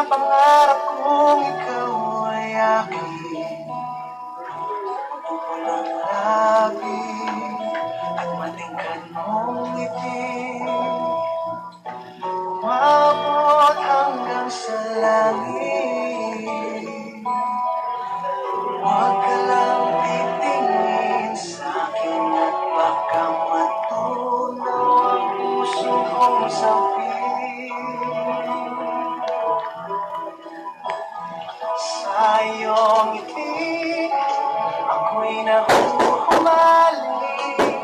pangarap kong ikaw ay akin. Walang labi at matingkad mong ngiti, umabot hanggang sa langit. Huwag ka lang titingin sa'kin at baka matunaw ang puso kong sapin. Sa iyong ngiti, ako'y nahuhumaling,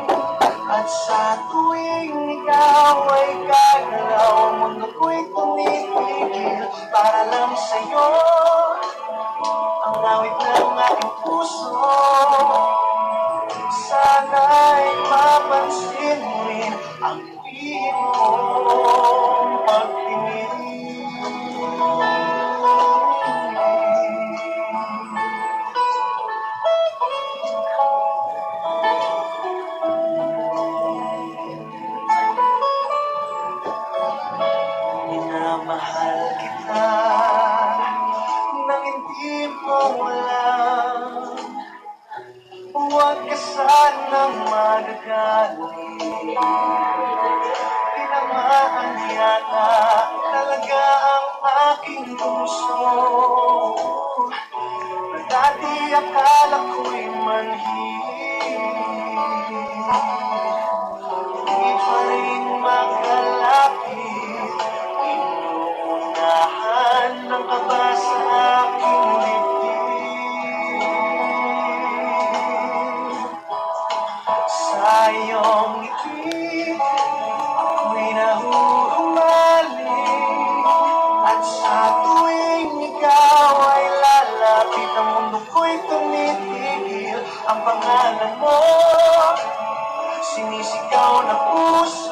at sa tuwing ikaw ay gagalaw, mundo ko'y tumitigil para lang sa'yo. Ang awit ng aking puso, sana'y mapansin mo rin ang pilit mong pagtingin. Minamahal kita nang hindi mo alam. Huwag ka sanang magagalit. Tinamaan yata talaga ang aking puso. Dati akala ko'y manhid, di pa rin makalapit. Inuunahan ng kaba sa aking dibdib. Sa iyong ngiti, ako'y nahuhumaling, at sa tuwing ikaw ay lalapit, ang mundo ko'y tumitigil. Ang pangalan mo, sinisigaw na puso